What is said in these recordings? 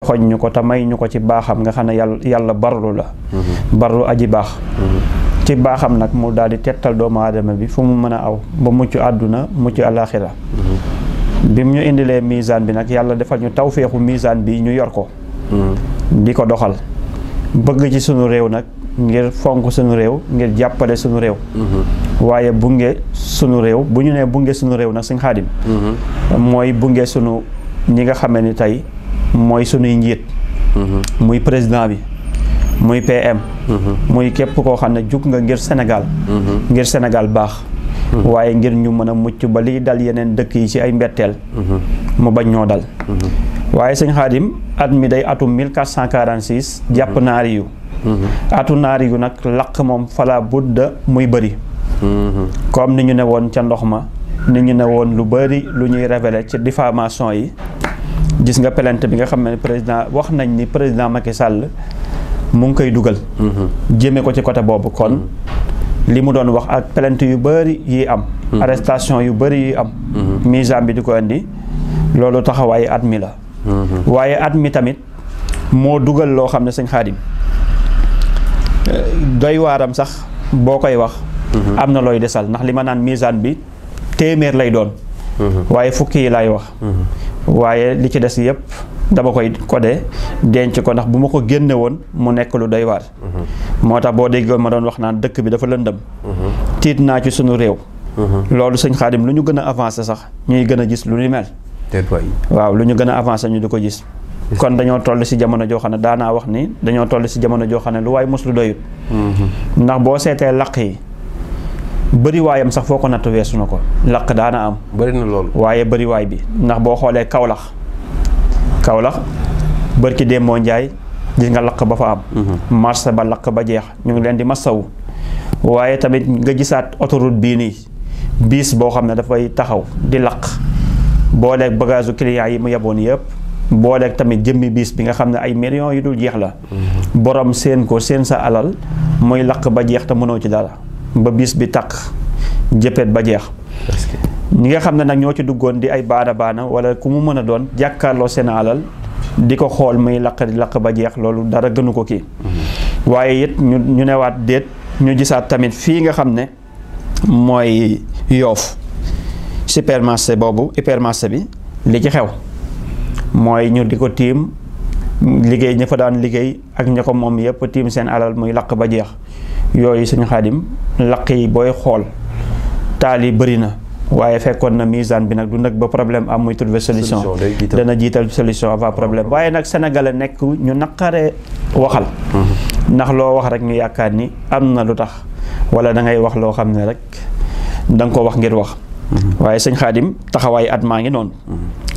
xoñ ñu ko te may ñu ko ci baaxam nga xam ne yàlla barlu la barlu aji baax ci baaxam nag mu daal di tettal doomu aadama bi fu mu mën a aw ba mucc àdduna mucc alaxira bi mu ñu indilee misaan bi nag yàlla defal ñu tawféexu misaan bi ñu yor ko di ko doxal bëgg ci sunu réew nag ngir fonk sunu réew ngir jàppale sunu réew waaye bunge sunu réew bu ñu nee bunge sunu réew nag Sëñ Xaadim mooy bunge sunu ñi nga xamee ni tey mooy sunuy njiit muy président bi muy PM muy képp koo xam ne jug nga ngir Sénégal baax waaye ngir ñu mën a mucc ba liy dal yeneen dëkk yi ci ay mbetteel mu bañ ñoo dal waaye Sëñ Xaadim at mi day atum 1446 jàpp naari yu atu naari yu nag laq moom fala budda muy bëri comme ni ñu ne woon ca ndox ma ni ñu ne woon lu bëri lu ñuy révélé ci diffamation yi gis nga plainte bi nga xam ne président wax nañ ni président Macky Sall mu ngi koy dugal jëme ko ci côté boobu kon li mu doon wax ak plainte yu bëri yi am arrestation yu bëri yi am misaan bi di ko indi loolu taxawaaye at mi la waaye at mi tamit moo dugal loo xam ne Sëñ Xaadim doy waaram sax boo koy wax am na looy desal ndax li ma naan misaan bi téeméer lay doon waaye fukki yi lay wax waaye li ci des yëpp dama koy codé denc ko ndax bu ma ko génne woon mu nekk lu doy waar moo tax boo déggoo ma doon wax naan dëkk bi dafa lëndëm tiit naa ci sunu réew loolu Sëñ Xaadim lu ñu gën a avancé sax ñuy gën a gis lu ni mel waaw lu ñu gën a avancé ñu di ko gis kon dañoo toll si jamono joo xam ne daanaa wax ni dañoo toll si jamono joo xam ne lu waay mos lu doyut ndax boo seetee laq yi bëri waayam sax foo ko natt weesu na ko laq daana am bëri na loolu waaye bëri waay bi ndax boo xoolee Kaolack bërki Demba Njaay gis nga laq ba fa am marché ba laq ba jeex ñu ngi leen di masawu waaye tamit nga gisaat autoroute bii nii biis boo xam ne dafay taxaw di laq booleeg bagage client yi mu yeboon yëpp booleeg tamit jëmmi biis bi nga xam ne ay millions yu dul jeex la borom seen ko seen sa alal muy laq ba jeex te mënoo ci dara ba bis bi takk jëppet ba jeex ñi nga xam ne nag ñoo ci duggoon di ay baana wala ku mu mën a doon jàkkaarloo seen alal di ko xool muy laq di laq ba jeex loolu dara gënu ko kii waaye it ñu newaat déet ñu gisaat tamit fii nga xam ne mooy Yoof supermarché boobu hypermarché bi li ci xew mooy ñu di ko tiim liggéey ña fa daan liggéey ak ña ko moom yëpp tiim seen alal muy laq ba jeex yooyu Sëñ Xaadim laq yi booy xool taal yi bëri na waaye fekkoon na misaan bi nag du nag ba problème am muy trouver solution dana jiital solution avant problème waaye nag sénégalais nekk ñu naqaree waxal ndax loo wax rek ñu yaakaar ni am na lu tax wala da ngay wax loo xam ne rek da nga ko wax ngir wax waaye Sëñ Xaadim taxawaay at maa ngi noonu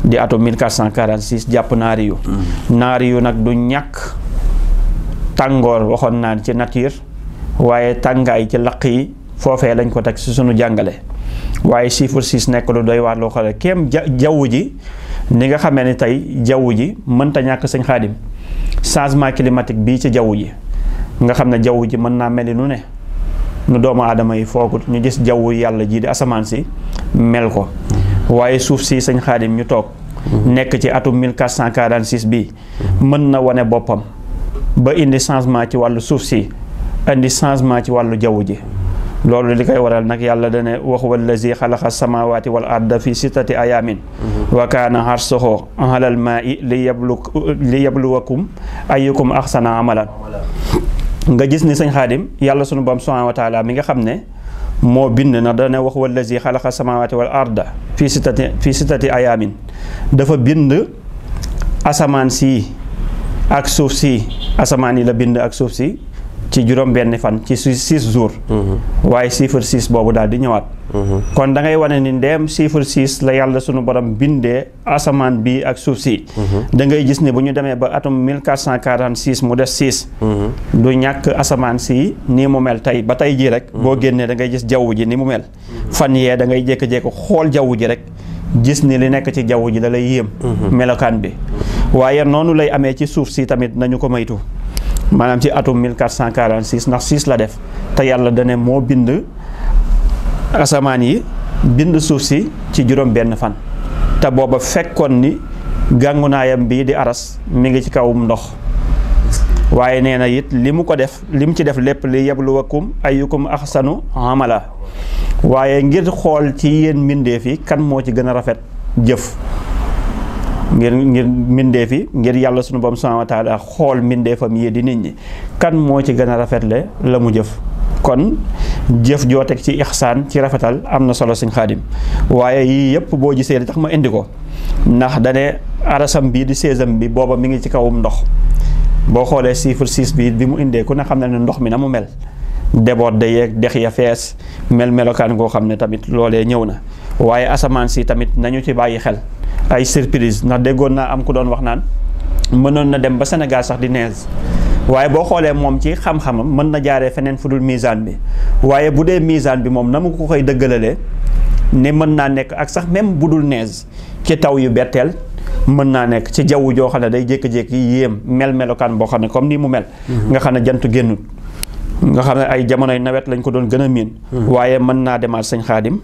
di atum 1446 jàpp naari yu nag du ñàkk tàngoor waxoon naan ci nature waaye tàngaay ci laq yi foofee lañ ko teg si sunu jàngale waaye chiffre 6 nekk lu doy waar loo xam ne kéem jaww ji ni nga xamee ni tey jaww ji mënta ñàkk Sëñ Xaadim changement climatique bii ci jaww ji nga xam ne jaww ji mën naa mel ni nu ne nu doomu aadama yi foogut ñu gis jaww yàlla ji di asamaan si mel ko waaye suuf si Sëñ Xaadim ñu toog nekk ci atum 1446 bii mën na wane boppam ba indi changement ci wàllu suuf si indi changement ci wàllu jaww ji loolu li koy waral nag yàlla dane wax wallazi xalaqa samawati wal arda fi sittati ayamin wa kaana arshuhu alal maa'i li yabluwakum ayyukum ahsana amalan nga gis ni Sëñ Xaadim yàlla sunu borom subhanahu wa taala mi nga xam ne moo bind na dane wax wallazi xalaqa samawati wal arda fi sittati ayamin dafa bind asamaan si ak suuf si asamaan yi la bind ak suuf si ci juróom benn fan ci 6 jours waaye chiffre 6 boobu daal di ñëwaat kon da ngay wane ni ndeem chiffre 6 la yàlla sunu borom bindee asamaan bi ak suuf si da ngay gis ne bu ñu demee ba atum 1446 mu des 6 du ñàkk asamaan si nii mu mel tey ba tey jii rek boo génnee da ngay gis jaww ji ni mu mel fan yee da ngay jékki-jékki xool jaww ji rek gis ni li nekk ci jaww ji da lay yéem melokaan bi waaye noonu lay amee ci suuf si tamit nañu ko maytu maanaam ci atum 1446 ndax 6 la def te yàlla dane moo bind asamaan yi bind suuf si ci juróom benn fan te booba fekkoon ni gàngunaayam bii di aras mi ngi ci kawum ndox waaye nee na it li mu ci def lépp li yabluwakum ayyukum ahsanu amala waaye ngir xool ci yéen mbindeef yi kan moo ci gën a rafet jëf ngir mbindeef yi ngir yàlla sunu borom subhanahu wa taala xool mbindeefam yi di nit ñi kan moo ci gën a rafetle la mu jëf kon jëf joo teg ci ixsaan ci rafetal am na solo Sëñ Xaadim waaye yii yëpp boo gisee li tax ma indi ko ndax dane arasam bii di séesam bi booba mi ngi ci kawum ndox boo xoolee chiffre 6 bi mu indee ku ne xam ne ne ndox mi na mu mel déborde yeeg dex ya fees melokaan koo xam ne tamit loolee ñëw na waaye asamaan si tamit nañu ci bàyyi xel ay surprise ndax déggoon naa am ku doon wax naan mënoon na dem ba Sénégal sax di neige waaye boo xoolee moom ci xam-xamam mën na jaaree feneen fu dul misaan bi waaye bu dee misaan bi moom na mu ko koy dëggalalee ne mën naa nekk ak sax même bu dul neige ci taw yu betteel mën naa nekk ci jaww joo xam ne day jékki-jékki yéem melokaan boo xam ne comme ni mu mel nga xam ne jant génnut nga xam ne ay jamonoy nawet lañ ko doon gën a miin waaye mën naa demaat Sëñ Xaadim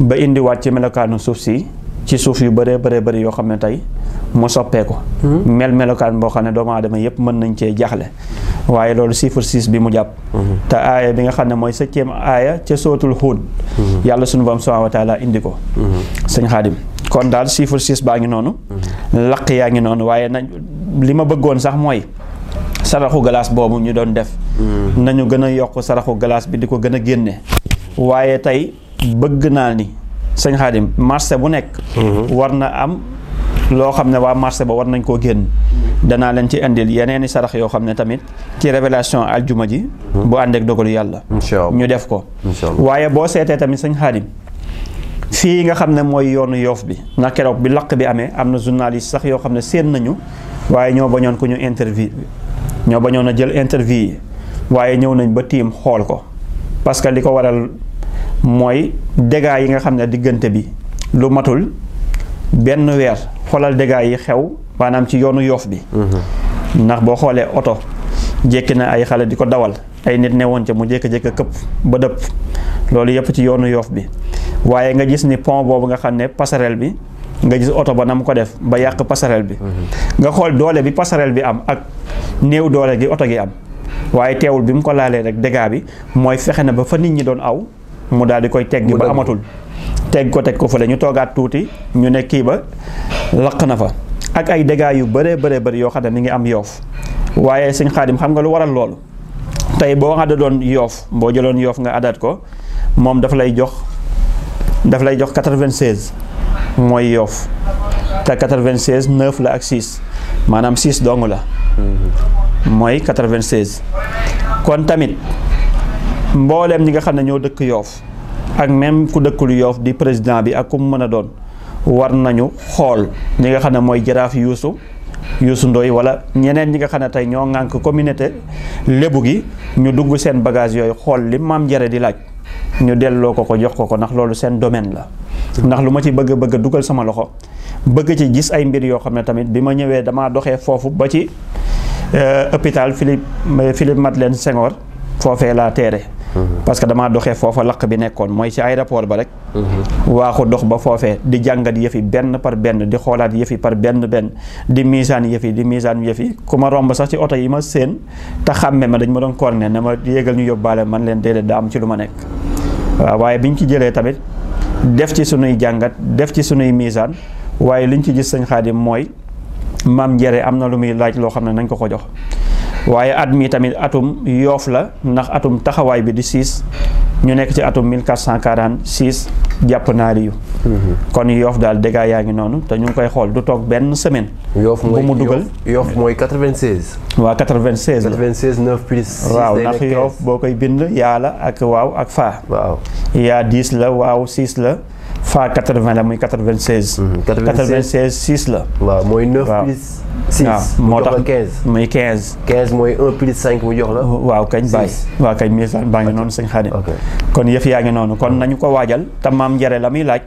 ba indiwaat ci melokaanu suuf si ci suuf yu bëree yoo xam ne tey mu soppee ko melokaan boo xam ne doomu aadama yëpp mën nañ cee jaaxle waaye loolu chiffre 6 bi mu jàpp te aaya bi nga xam ne mooy 7e aaya ca sootul Huud yàlla sunu Boroom subhaanahu wa taala indi ko Sëñ Xaadim kon daal chiffre 6 baa ngi noonu laq yaa ngi noonu waaye nañ li ma bëggoon sax mooy saraxu glace boobu ñu doon def nañu gën a yokk saraxu glace bi di ko gën a génne waaye tey bëgg naa ni Sëñ Xaadim marché bu nekk war na am loo xam ne waa marché ba war nañ koo génn danaa leen ci indil yeneeni sarax yoo xam ne tamit ci révélation aljuma ji bu àndeek dogalu yàlla ñu def ko waaye boo seetee tamit Sëñ Xaadim fii nga xam ne mooy yoonu Yoof bi ndax keroog bi laq bi amee am na journaliste sax yoo xam ne seen nañu waaye ñoo bañoon ko ñu interview ñoo bañoon a jël interview yi waaye ñëw nañ ba tiim xool ko parce que li ko waral mooy dégâts yi nga xam ne diggante bi lu matul benn weer xoolal dégâts yi xew maanaam ci yoonu Yoof bi ndax boo xoolee oto jékki na ay xale di ko dawal ay nit ne woon ca mu jékki-jékki këpp ba dëpp loolu yëpp ci yoonu Yoof bi waaye nga gis ni pont boobu nga xam ne passerelle bi nga gis oto ba na mu ko def ba yàq passerelle bi nga xool doole bi passerelle bi am ak néew doole gi oto gi am waaye teewul bi mu ko laalee rek dégâts bi mooy fexe na ba fa nit ñi doon aw mu daal di koy teggi ba amatul teg ko fa la ñu toogaat tuuti ñu ne kii ba laq na fa ak ay dégâts yu bëree yoo xam ne mi ngi am Yoof waaye Sëñ Xaadim xam nga lu waral loolu tey boo nga da doon Yoof boo jëloon Yoof nga adat ko moom daf lay jox 96 mooy Yoof te 96 9 la ak 6 maanaam 6 dong la mooy 96 kon tamit mbooleem ñi nga xam ne ñoo dëkk Yoof ak même ku dëkkul Yoof di président bi ak ku mu mën a doon war nañu xool ñi nga xam ne mooy jaraaf Youssou Ndoye wala ñeneen ñi nga xam ne tey ñoo ŋànk communauté lébu gi ñu dugg seen bagage yooyu xool li Maam Njare di laaj ñu delloo ko jox ko ndax loolu seen domaine la ndax lu ma ci bëgg dugal sama loxo bëgg ci gis ay mbir yoo xam ne tamit bi ma ñëwee damaa doxee foofu ba ci hôpital Philippe Madeleine Senghor foofee laa teere parce que damaa doxee foofa laq bi nekkoon mooy ci aéroport ba rek waaxu dox ba foofee di jàngat yëfi benn par benn di xoolaat yëfi par benn di misaan yëfi ku ma romb sax ci oto yi ma seen te xàmme ma dañ ma doon corné ne ma yéegal ñu yóbbaale man leen déedéet da am ci lu ma nekk waaw waaye biñ ci jëlee tamit def ci sunuy jàngat def ci sunuy misaan waaye liñ ci gis Sëñ Xaadim mooy Maam Njare am na lu muy laaj loo xam ne nañ ko jox waaye at mi tamit atum Yoof la ndax atum taxawaay bi di 6 ñu nekk ci atum 1446 jàpp naari yu kon Yoof daal dégâts yaa ngi noonu te ñu ngi koy xool du toog benn semaine bu mu dugal Yoof mooy 96 waaw 96 la 96 9 plus 6 waaw ndax Yoof boo koy bind yaa la ak waaw ak faa waaw yaa 10 la waaw 6 la faa 80 la muy 96 96 6 la waaw mooy 9 plus 6 waaw moo tax 15 muy 15 15 mooy 1 plus 5 mu jox la waaw kañ bàyyi waaw kañ misaan baa ngi noonu Sëñ Xaadim kon yëf yaa ngi noonu kon nañu ko waajal te Maam Njare la muy laaj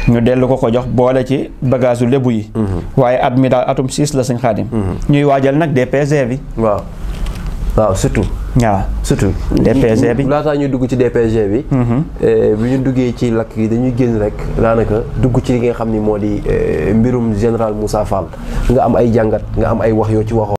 ñu dellu ko jox boole ci bagage u lébu yi waaye at mi daal atum 6 la Sëñ Xaadim ñuy waajal nag DPG bi waaw surtout waaw surtout DPG bi laataa ñu dugg ci DPG bi. bi ñu duggee ci lakk yi dañuy génn rek daanaka dugg ci li nga xam ni moo di mbirum général Moussa Fall nga am ay jàngat nga am ay wax yoo ci waxoon.